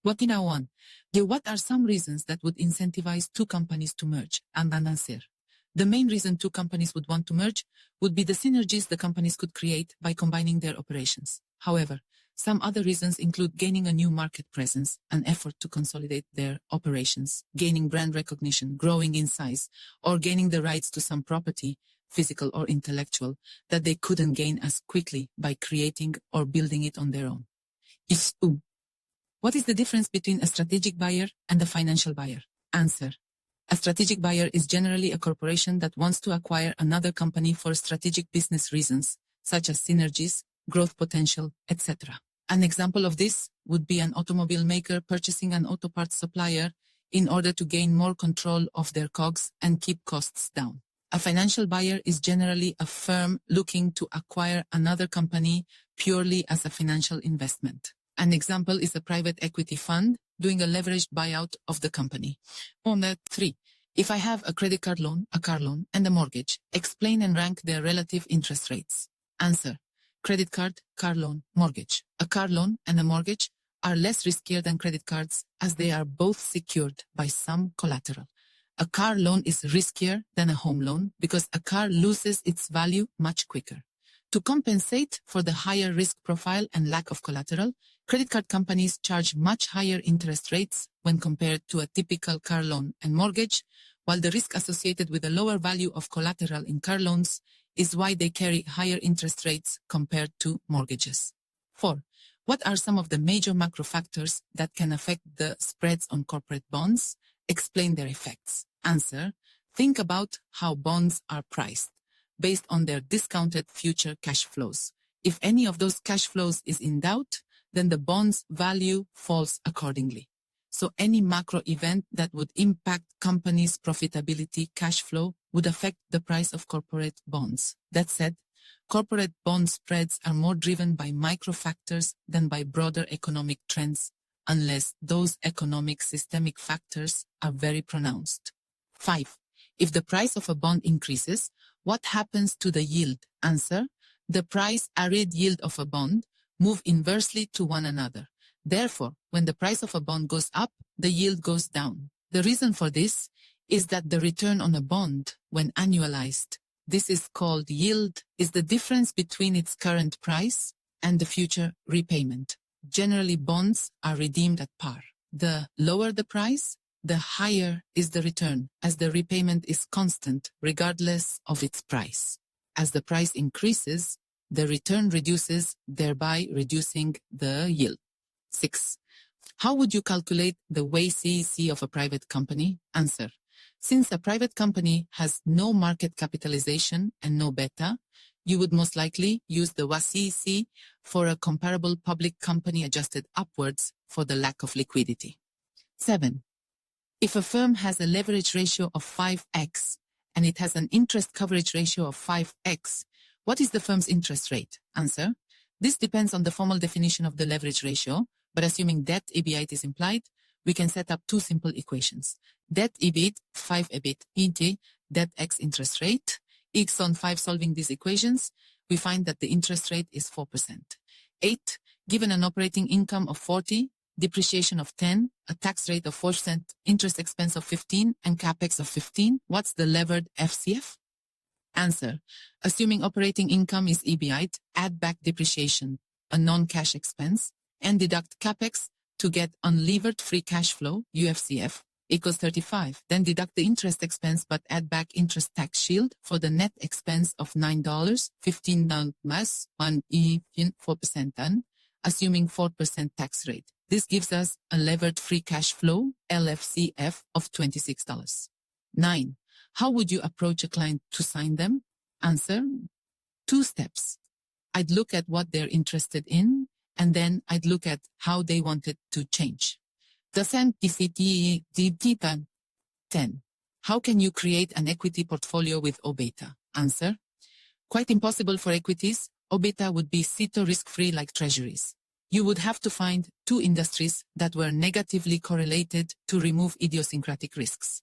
What in one? What are some reasons that would incentivize two companies to merge? And an answer. The main reason two companies would want to merge would be the synergies the companies could create by combining their operations. However, some other reasons include gaining a new market presence, an effort to consolidate their operations, gaining brand recognition, growing in size, or gaining the rights to some property, physical or intellectual, that they couldn't gain as quickly by creating or building it on their own. What is the difference between a strategic buyer and a financial buyer? Answer. A strategic buyer is generally a corporation that wants to acquire another company for strategic business reasons, such as synergies, growth potential, etc. An example of this would be an automobile maker purchasing an auto parts supplier in order to gain more control of their COGS and keep costs down. A financial buyer is generally a firm looking to acquire another company purely as a financial investment. An example is a private equity fund doing a leveraged buyout of the company. 3. If I have a credit card loan, a car loan, and a mortgage, explain and rank their relative interest rates. Answer. Credit card, car loan, mortgage. A car loan and a mortgage are less riskier than credit cards as they are both secured by some collateral. A car loan is riskier than a home loan because a car loses its value much quicker. To compensate for the higher risk profile and lack of collateral, credit card companies charge much higher interest rates when compared to a typical car loan and mortgage, while the risk associated with the lower value of collateral in car loans is why they carry higher interest rates compared to mortgages. 4. What are some of the major macro factors that can affect the spreads on corporate bonds? Explain their effects. Answer. Think about how bonds are priced, based on their discounted future cash flows. If any of those cash flows is in doubt, then the bond's value falls accordingly. So any macro event that would impact companies' profitability cash flow would affect the price of corporate bonds. That said, corporate bond spreads are more driven by micro factors than by broader economic trends, unless those economic systemic factors are very pronounced. 5. If the price of a bond increases, what happens to the yield? Answer. The price-arrayed yield of a bond move inversely to one another. Therefore, when the price of a bond goes up, the yield goes down. The reason for this is that the return on a bond, when annualized, this is called yield, is the difference between its current price and the future repayment. Generally, bonds are redeemed at par. The lower the price, the higher is the return, as the repayment is constant regardless of its price. As the price increases, the return reduces, thereby reducing the yield. 6. How would you calculate the WACC of a private company? Answer. Since a private company has no market capitalization and no beta, you would most likely use the WACC for a comparable public company adjusted upwards for the lack of liquidity. 7. If a firm has a leverage ratio of 5x and it has an interest coverage ratio of 5x, what is the firm's interest rate? Answer. This depends on the formal definition of the leverage ratio, but assuming debt EBIT is implied, we can set up two simple equations. Debt EBIT, 5 EBIT, ET, debt x interest rate. X on 5 solving these equations, we find that the interest rate is 4%. 8. Given an operating income of 40, depreciation of 10, a tax rate of 4%, interest expense of 15, and capex of 15, what's the levered FCF? Answer. Assuming operating income is EBIT, add back depreciation, a non-cash expense, and deduct capex to get unlevered free cash flow, UFCF, equals 35. Then deduct the interest expense but add back interest tax shield for the net expense of $9, $15 less 4% done, assuming 4% tax rate. This gives us a levered free cash flow, LFCF, of $26. 9. How would you approach a client to sign them? Answer. 2 steps. I'd look at what they're interested in, and then I'd look at how they want it to change. 10. How can you create an equity portfolio with O beta? Answer. Quite impossible for equities. O beta would be CETO risk-free like treasuries. You would have to find 2 industries that were negatively correlated to remove idiosyncratic risks.